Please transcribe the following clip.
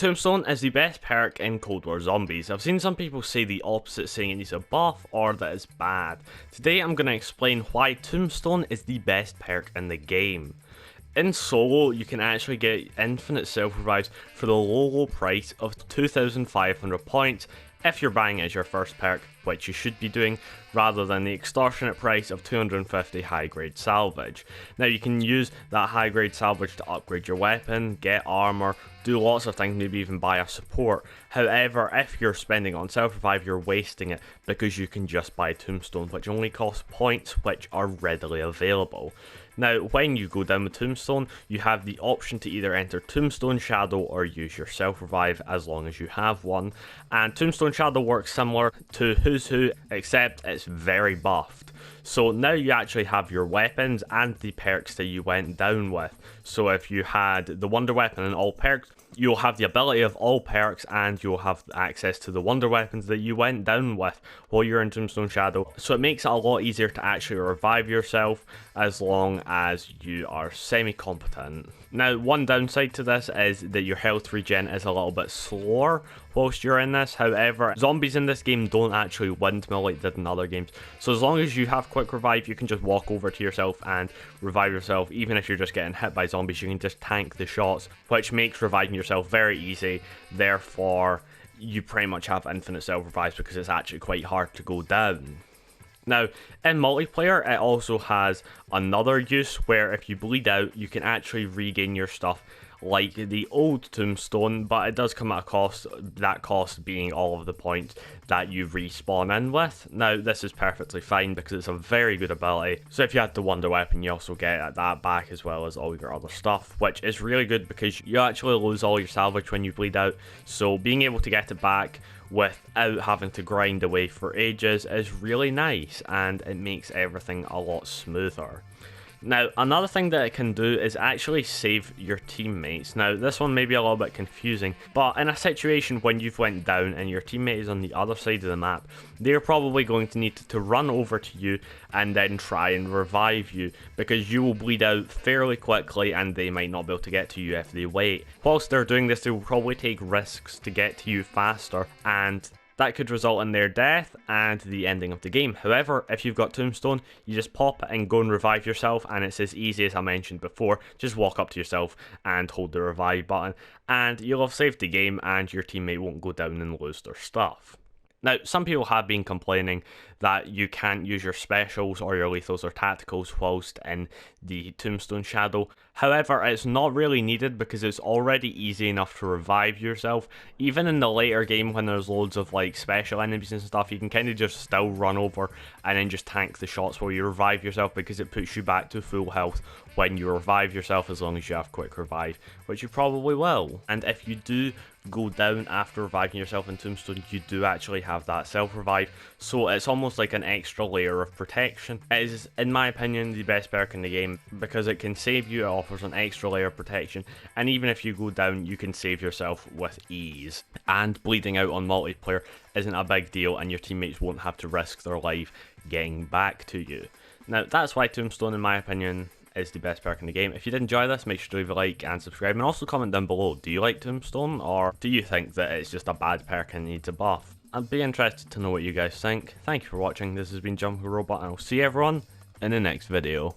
Tombstone is the best perk in Cold War Zombies. I've seen some people say the opposite, saying it needs a buff or that it's bad. Today I'm going to explain why Tombstone is the best perk in the game. In solo, you can actually get infinite self-revives for the low price of 2,500 points if you're buying it as your first perk, which you should be doing, rather than the extortionate price of 250 high grade salvage. Now you can use that high grade salvage to upgrade your weapon, get armor, do lots of things, maybe even buy a support. However, if you're spending on self-revive, you're wasting it because you can just buy Tombstone, which only costs points which are readily available. Now, when you go down with Tombstone, you have the option to either enter Tombstone Shadow or use your self-revive as long as you have one. And Tombstone Shadow works similar to Who's Who, except it's very buffed. So now you actually have your weapons and the perks that you went down with. So if you had the Wonder Weapon and all perks, you'll have the ability of all perks and you'll have access to the Wonder Weapons that you went down with while you're in Tombstone Shadow. So it makes it a lot easier to actually revive yourself as long as you are semi-competent. Now, one downside to this is that your health regen is a little bit slower whilst you're in this. However, zombies in this game don't actually windmill like they did in other games. So as long as you have quick revive, you can just walk over to yourself and revive yourself. Even if you're just getting hit by zombies, you can just tank the shots, which makes reviving yourself very easy. Therefore, you pretty much have infinite self-revives because it's actually quite hard to go down. Now, in multiplayer, it also has another use where if you bleed out, you can actually regain your stuff like the old Tombstone, but it does come at a cost, that cost being all of the points that you respawn in with. Now, this is perfectly fine because it's a very good ability. So if you had the Wonder Weapon, you also get that back as well as all your other stuff, which is really good because you actually lose all your salvage when you bleed out. So being able to get it back without having to grind away for ages is really nice, and it makes everything a lot smoother. Now, another thing that it can do is actually save your teammates. Now, this one may be a little bit confusing, but in a situation when you've went down and your teammate is on the other side of the map, they're probably going to need to run over to you and then try and revive you, because you will bleed out fairly quickly and they might not be able to get to you if they wait. Whilst they're doing this, they will probably take risks to get to you faster, and that could result in their death and the ending of the game. However, if you've got Tombstone, you just pop it and go and revive yourself, and it's as easy as I mentioned before. Just walk up to yourself and hold the revive button, and you'll have saved the game and your teammate won't go down and lose their stuff. Now, some people have been complaining that you can't use your specials or your lethals or tacticals whilst in the Tombstone Shadow. However, it's not really needed because it's already easy enough to revive yourself. Even in the later game when there's loads of like special enemies and stuff, you can kind of just still run over and then just tank the shots while you revive yourself, because it puts you back to full health when you revive yourself, as long as you have quick revive, which you probably will. And if you do go down after reviving yourself in Tombstone, you do actually have that self-revive, so it's almost like an extra layer of protection. It is, in my opinion, the best perk in the game because it can save you, it offers an extra layer of protection, and even if you go down, you can save yourself with ease. And bleeding out on multiplayer isn't a big deal, and your teammates won't have to risk their life getting back to you. Now, that's why Tombstone, in my opinion, is the best perk in the game. If you did enjoy this, make sure to leave a like and subscribe, and also comment down below, do you like Tombstone, or do you think that it's just a bad perk and needs a buff? I'd be interested to know what you guys think. Thank you for watching, this has been Jumping Robot, and I'll see everyone in the next video.